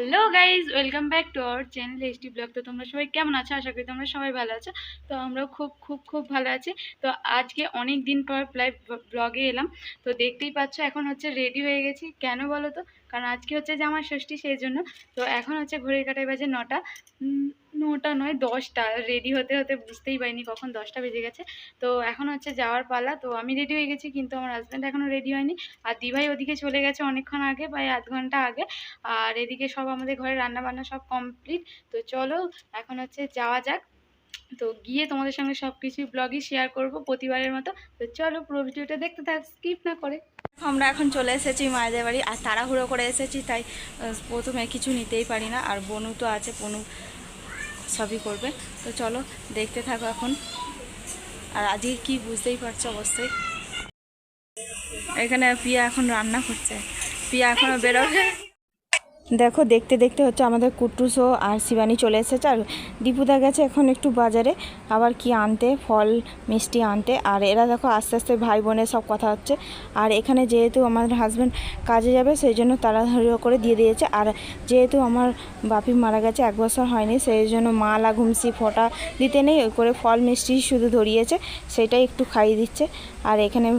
Hello guys, welcome back to our channel HD blog. তো তোমরা সবাই কেমন আছো? আশা করি তোমরা সবাই ভালো আছো। তো আমরাও খুব খুব খুব ভালো আছি। তো আজকে অনেক দিন পর ব্লগে এলাম। তো দেখতেই পাচ্ছ এখন হচ্ছে রেডি হয়ে গেছি। কেন বলো তো? কারণ আজকে হচ্ছে জামাই ষষ্ঠী, সেই জন্য। তো এখন হচ্ছে ঘড়ির কাঁটায় বাজে 9টা, 9টা নয় 10টা। রেডি হতে হতে বুঝতেই পারিনি কখন 10টা বেজে গেছে। তো এখন হচ্ছে যাওয়ার পালা। তো আমি রেডি হয়ে গেছি, কিন্তু আমার হাজব্যান্ড এখনও রেডি হয়নি। আর দিভাই ওদিকে চলে গেছে অনেকক্ষণ আগে, প্রায় আধ ঘন্টা আগে। আর এদিকে সব আমাদের ঘরে রান্না বান্না সব কমপ্লিট। তো চলো এখন হচ্ছে যাওয়া যাক। তো গিয়ে তোমাদের সঙ্গে সব কিছুই ব্লগই শেয়ার করব প্রতিবারের মতো। তো চলো পুরো ভিডিওটা দেখতে থাক, স্কিপ না করে। আমরা এখন চলে এসেছি মায়েদের বাড়ি, আর তাড়াহুড়ো করে এসেছি, তাই প্রথমে কিছু নিতেই পারি না। আর বনু তো আছে, বনু সবই করবে। তো চলো দেখতে থাকো এখন। আর আজকে কি বুঝতেই পারছো অবশ্যই। এখানে পিয়া এখন রান্না করছে, পিয়া এখনও বেরোবে। দেখো দেখতে দেখতে হচ্ছে আমাদের কুট্টুসও আর শিবানী চলে এসেছে। আর দীপুদা গেছে এখন একটু বাজারে আবার কি আনতে, ফল মিষ্টি আনতে। আর এরা দেখো আস্তে আস্তে ভাই বোনের সব কথা হচ্ছে। আর এখানে যেহেতু আমাদের হাজব্যান্ড কাজে যাবে, সেই জন্য তাড়াহুড়ো করে দিয়ে দিয়েছে। আর যেহেতু আমার বাপি মারা গেছে 1 বছর হয়নি, সেই জন্য মালা ঘুমসি ফোঁটা দিতে নেই, ওই করে ফল মিষ্টি শুধু ধরিয়েছে, সেটাই একটু খাইয়ে দিচ্ছে। আর এখানে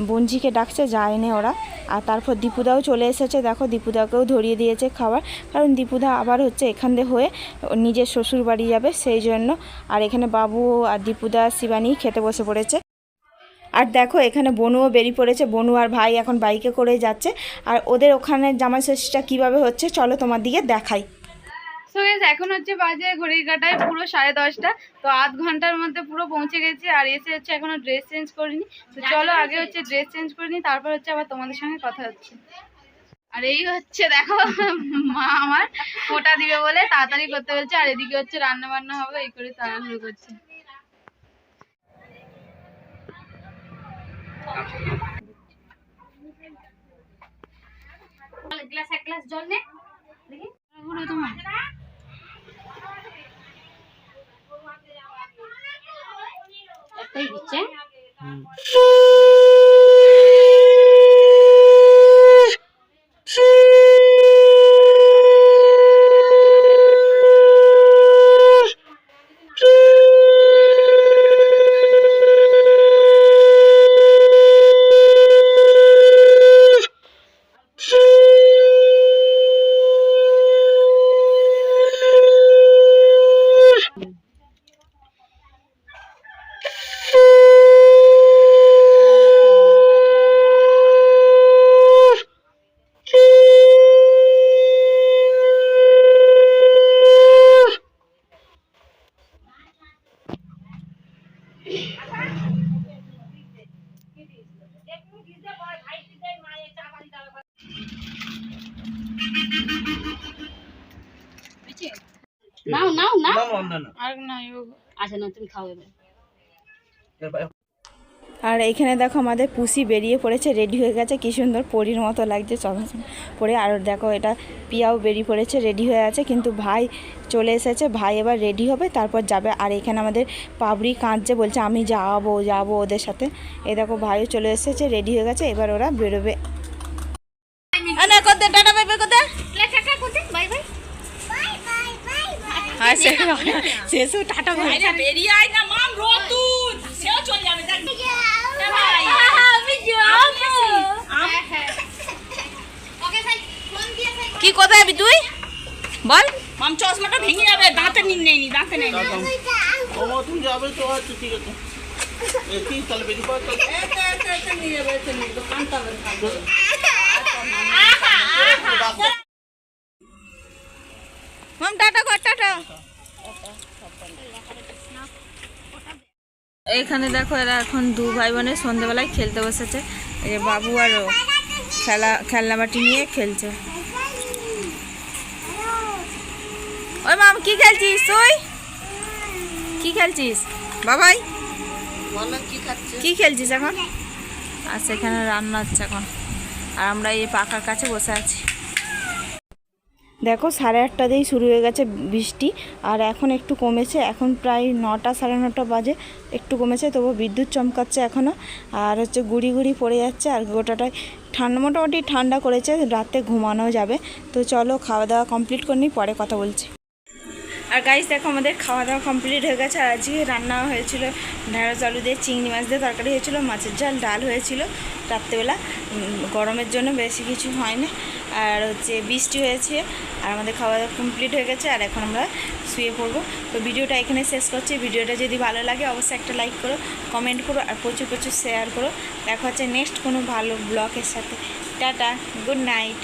বঞ্জিকে ডাকছে, যায়নি ওরা। আর তারপর দীপুদাও চলে এসেছে, দেখো দীপুদাকেও ধরিয়ে দিয়েছে খাবার। কারণ দীপুদা আবার হচ্ছে এখান দিয়ে হয়ে নিজের শ্বশুর বাড়ি যাবে, সেই জন্য। আর এখানে বাবু আর দীপুদা শিবানী খেতে বসে পড়েছে। আর দেখো এখানে বনুও বেরিয়ে পড়েছে, বনু আর ভাই এখন বাইকে করে যাচ্ছে। আর ওদের ওখানে জামাই ষষ্ঠীটা কীভাবে হচ্ছে চলো তোমার দিকে দেখাই। সো গাইস, এখন হচ্ছে বাজে ঘড়ির কাঁটায় পুরো 10:30। তো আধ ঘন্টার মধ্যে পুরো পৌঁছে গেছি। আর এসে হচ্ছে এখনো ড্রেস চেঞ্জ করিনি। তো চলো আগে হচ্ছে ড্রেস চেঞ্জ করে নিই, তারপর হচ্ছে আবার তোমাদের সঙ্গে কথা হচ্ছে। আর এই হচ্ছে দেখো মা আমার ফোঁটা দিবে বলে তাড়াতাড়ি করতে বলছে। আর এদিকে হচ্ছে রান্না বান্না হবে, এই করে তাড়াহুড়ো করছে। গ্লাস এক গ্লাস জল নে দেখি। তোমার একটাই দিচ্ছে। নাও নাও না আর না, আচ্ছা না তুমি খাও এবার। আর এইখানে দেখো আমাদের পুষি বেরিয়ে পড়েছে, রেডি হয়ে গেছে, কি সুন্দর পরীর মতো লাগছে চশমা পরে। আর দেখো এটা পিয়াও বেরিয়ে পড়েছে, রেডি হয়ে আছে। কিন্তু ভাই চলে এসেছে, ভাই এবার রেডি হবে তারপর যাবে। আর এখানে আমাদের পাবড়ি কাঁদছে, বলছে আমি যাবো যাবো ওদের সাথে। এই দেখো ভাইও চলে এসেছে, রেডি হয়ে গেছে, এবার ওরা বেরোবে। কি কোথায় যাবি তুই বল? মাম চশমাটা ভেঙে যাবে, দাঁতে নেই, দাঁতে নেই। তুমি যাবে তো আচ্ছা ঠিক আছে। কি তাহলে বেরিয়ে পড়ো। মাম টাটা কর, টাটা। এইখানে দেখো এরা এখন দু ভাই বোনের সন্ধ্যেবেলায় খেলতে বসেছে। এই যে বাবু আর খেলনাবাটি নিয়ে খেলছে। ওই মাম কি খেলছিস তুই? কি খেলছিস বাবাই? কি খেলছিস এখন? আর সেখানে রান্না হচ্ছে এখন, আর আমরা এই পাখার কাছে বসে আছি। দেখো 8:30 শুরু হয়ে গেছে বৃষ্টি, আর এখন একটু কমেছে, এখন প্রায় 9টা 9:30 বাজে, একটু কমেছে, তবু বিদ্যুৎ চমকাচ্ছে এখনও, আর হচ্ছে গুড়ি গুড়ি পড়ে যাচ্ছে, আর গোটাটাই ঠান্ডা, মোটামুটি ঠান্ডা করেছে, রাতে ঘুমানো যাবে। তো চলো খাওয়া দাওয়া কমপ্লিট করে নিই, পরে কথা বলছি। আর গাইস দেখো আমাদের খাওয়া দাওয়া কমপ্লিট হয়ে গেছে, আর আজকে রান্না হয়েছিল ঢেঁড়স আলু দিয়ে, চিংড়ি মাছ দিয়ে তরকারি হয়েছিল, মাছের ঝাল, ডাল হয়েছিল রাত্রেবেলা। গরমের জন্য বেশি কিছু হয়নি, আর হচ্ছে বৃষ্টি হয়েছে, আর আমাদের খাওয়া দাওয়া কমপ্লিট হয়ে গেছে, আর এখন আমরা শুয়ে পড়বো। তো ভিডিওটা এখানে শেষ করছি। ভিডিওটা যদি ভালো লাগে অবশ্যই একটা লাইক করো, কমেন্ট করো, আর প্রচুর প্রচুর শেয়ার করো। দেখা হচ্ছে নেক্সট কোনো ভালো ব্লগের সাথে। Tata, good night.